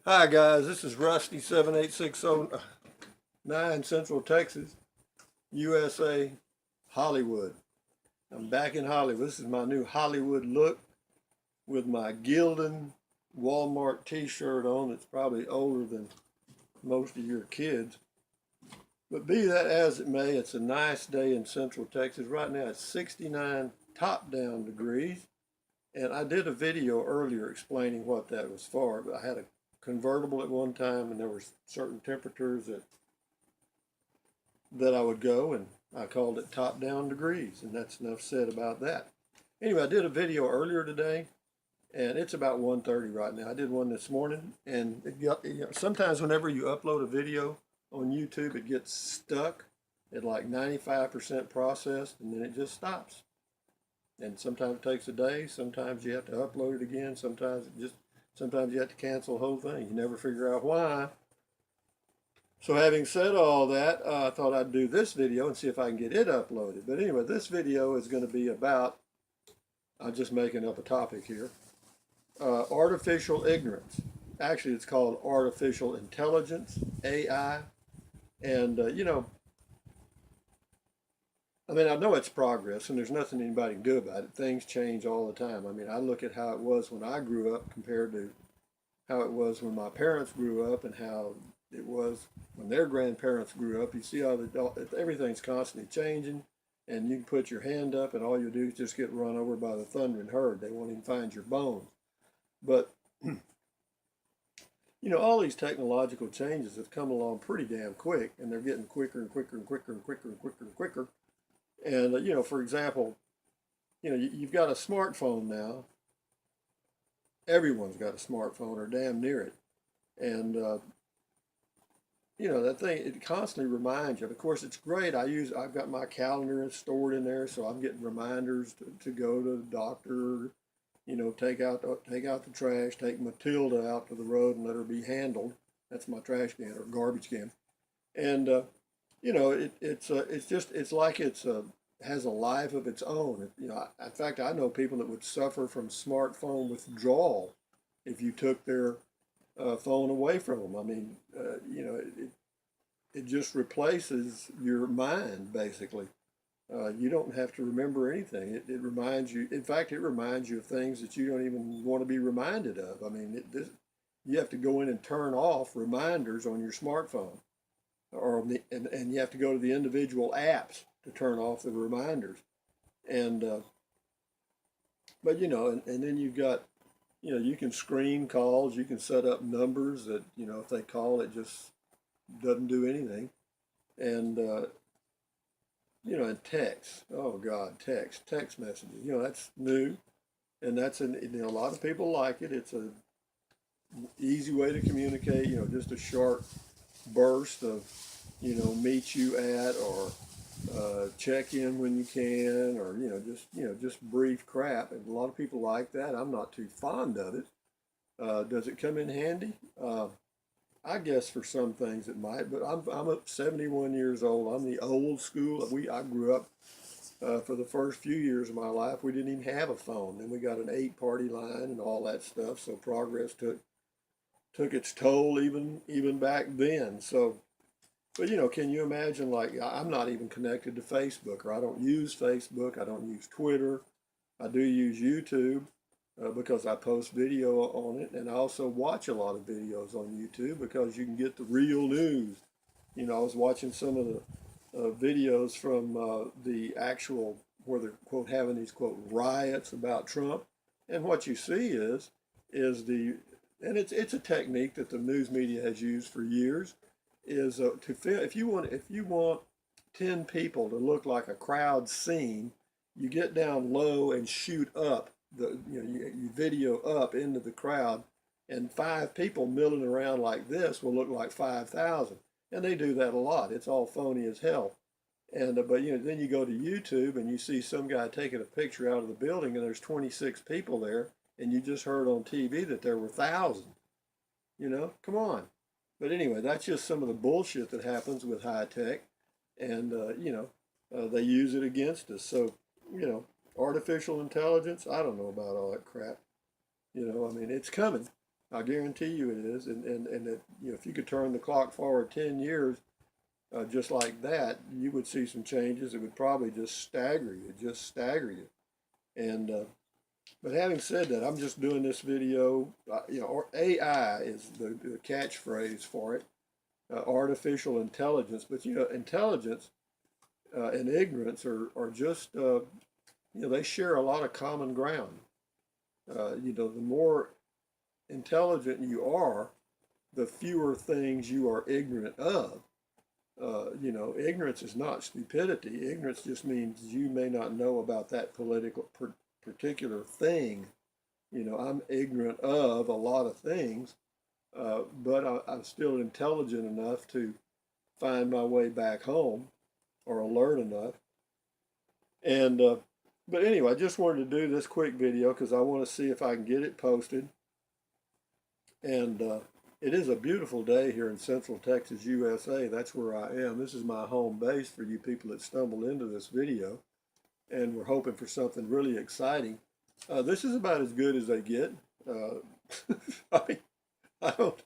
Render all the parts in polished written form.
Hi guys, this is Rusty 78609 Central Texas, USA, Hollywood. I'm back in Hollywood. This is my new Hollywood look with my Gildan Walmart t-shirt on. It's probably older than most of your kids. But be that as it may, it's a nice day in Central Texas. Right now it's 69 top down degrees. And I did a video earlier explaining what that was for. But I had a convertible at one time, and there were certain temperatures that I would go, and I called it top down degrees, and that's enough said about that. Anyway, I did a video earlier today, and it's about 1:30 right now. I did one this morning, and sometimes whenever you upload a video on YouTube, it gets stuck at like 95% processed, and then it just stops. And sometimes it takes a day, sometimes you have to upload it again, sometimes you have to cancel the whole thing. You never figure out why. So having said all that, I thought I'd do this video and see if I can get it uploaded. But anyway, this video is going to be about, I'm just making up a topic here, artificial ignorance. Actually, it's called artificial intelligence, AI. And, I mean, I know it's progress and there's nothing anybody can do about it. Things change all the time. I mean, I look at how it was when I grew up compared to how it was when my parents grew up and how it was when their grandparents grew up. You see how everything's constantly changing, and you can put your hand up and all you do is just get run over by the thundering herd. They won't even find your bones. But, all these technological changes have come along pretty damn quick, and they're getting quicker and quicker and quicker and quicker and quicker and quicker. And, for example, you've got a smartphone now. Everyone's got a smartphone or damn near it. And, that thing, it constantly reminds you. Of course, it's great. I've got my calendar stored in there, so I'm getting reminders to go to the doctor, take out the trash, take Matilda out to the road and let her be handled. That's my trash can or garbage can. And, it's like has a life of its own. In fact, I know people that would suffer from smartphone withdrawal if you took their phone away from them. I mean, it just replaces your mind basically. You don't have to remember anything. It reminds you. In fact, it reminds you of things that you don't even want to be reminded of. I mean, you have to go in and turn off reminders on your smartphone, and you have to go to the individual apps to turn off the reminders. And but and then you've got, you can screen calls. You can set up numbers that, if they call, it just doesn't do anything. And and text. Oh God, text messages. That's new, and a lot of people like it. It's a easy way to communicate. Just a short burst of, meet you at, or check in when you can, or just brief crap. And a lot of people like that. I'm not too fond of it. Does it come in handy? I guess for some things it might, but I'm up 71 years old. I'm the old school. I grew up for the first few years of my life. We didn't even have a phone. Then we got an 8-party line and all that stuff. So progress took its toll even back then. So, but can you imagine, like, I'm not even connected to Facebook, or I don't use Facebook. I don't use Twitter. I do use YouTube. Because I post video on it, and I also watch a lot of videos on YouTube because you can get the real news. I was watching some of the videos from the actual, where they're, quote, having these, quote, riots about Trump. And what you see is and it's a technique that the news media has used for years, is to film. If you want 10 people to look like a crowd scene, you get down low and shoot up. You video up into the crowd, and 5 people milling around like this will look like 5,000. And they do that a lot. It's all phony as hell. And but then you go to YouTube and you see some guy taking a picture out of the building, and there's 26 people there, and you just heard on TV that there were thousands. Come on. But anyway, that's just some of the bullshit that happens with high tech, and they use it against us. So artificial intelligence, I don't know about all that crap. I mean, it's coming. I guarantee you it is. And that, you know, if you could turn the clock forward 10 years, just like that, you would see some changes. It would probably just stagger you. And but having said that, I'm just doing this video. You know, or AI is the catchphrase for it, artificial intelligence. But you know, intelligence and ignorance are just you know, they share a lot of common ground. You know, the more intelligent you are, the fewer things you are ignorant of. You know, ignorance is not stupidity. Ignorance just means you may not know about that particular thing. You know, I'm ignorant of a lot of things, but I'm still intelligent enough to find my way back home, or alert enough. And but anyway, I just wanted to do this quick video because I want to see if I can get it posted. And it is a beautiful day here in Central Texas, USA. That's where I am. This is my home base for you people that stumbled into this video. And we're hoping for something really exciting. This is about as good as they get. I mean, I don't,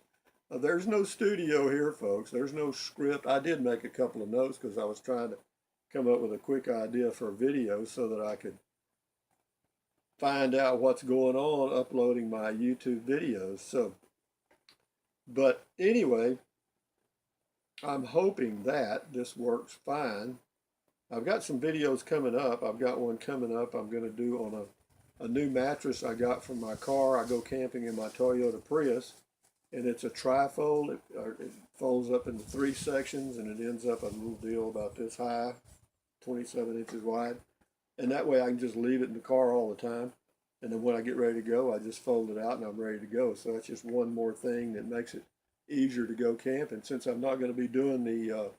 there's no studio here, folks. There's no script. I did make a couple of notes because I was trying to come up with a quick idea for a video so that I could find out what's going on uploading my YouTube videos. So, but anyway, I'm hoping that this works fine. I've got some videos coming up. I've got one coming up I'm going to do on a new mattress I got from my car. I go camping in my Toyota Prius, and it's a trifold. It folds up into 3 sections, and it ends up a little deal about this high, 27 inches wide. And that way I can just leave it in the car all the time. And then when I get ready to go, I just fold it out and I'm ready to go. So that's just one more thing that makes it easier to go camping. Since I'm not going to be doing the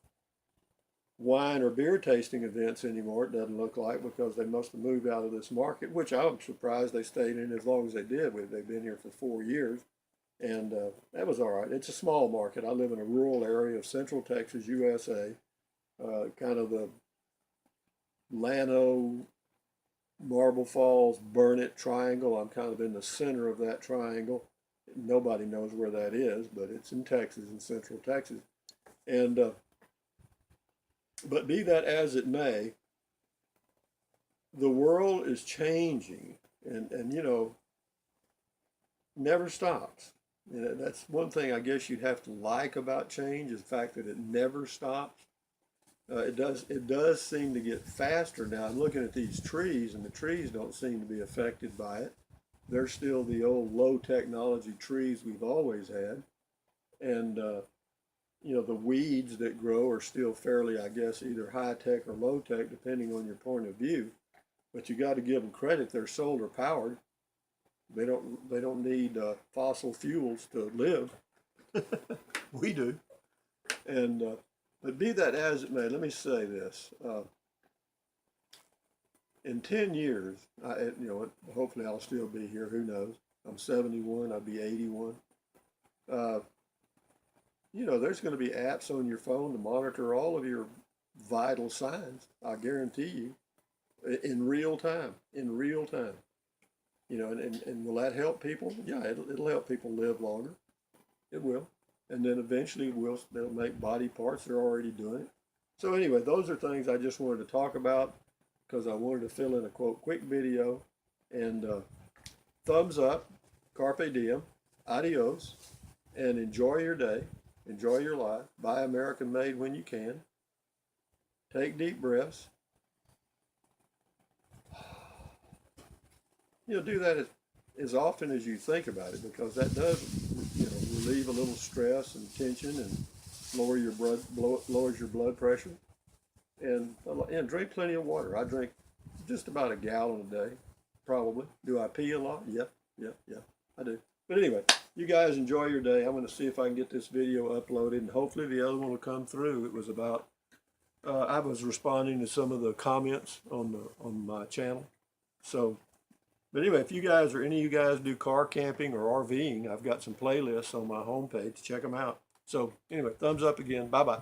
wine or beer tasting events anymore, it doesn't look like, because they must have moved out of this market, which I'm surprised they stayed in as long as they did. They've been here for 4 years, and that was all right. It's a small market. I live in a rural area of Central Texas, USA, kind of the Llano, Marble Falls, Burnett triangle. I'm kind of in the center of that triangle. Nobody knows where that is, but it's in Texas, in Central Texas. And but be that as it may, the world is changing, and you know, never stops. You know, that's one thing I guess you'd have to like about change, is the fact that it never stops. It does seem to get faster now. I'm looking at these trees, and the trees don't seem to be affected by it. They're still the old low technology trees we've always had. And you know, the weeds that grow are still fairly, I guess, either high tech or low tech, depending on your point of view. But you got to give them credit; they're solar powered. They don't need fossil fuels to live. We do. And but be that as it may, let me say this: in 10 years, you know, hopefully I'll still be here. Who knows? I'm 71. I'll be 81. You know, there's going to be apps on your phone to monitor all of your vital signs. I guarantee you, in real time. In real time. You know, and will that help people? Yeah, it'll help people live longer. It will. And then eventually they'll make body parts. They're already doing it. So anyway, those are things I just wanted to talk about because I wanted to fill in a quote quick video. And thumbs up, carpe diem, adios, and enjoy your day. Enjoy your life. Buy American made when you can. Take deep breaths. You know, do that as often as you think about it, because that does, you know, relieve a little stress and tension, and lowers your blood pressure. And drink plenty of water. I drink just about a gallon a day, probably. Do I pee a lot? Yep, I do. But anyway, you guys enjoy your day. I'm going to see if I can get this video uploaded, and hopefully the other one will come through. It was about, I was responding to some of the comments on my channel. So, but anyway, if you guys or any of you guys do car camping or RVing, I've got some playlists on my homepage. Check them out. So anyway, thumbs up again. Bye-bye.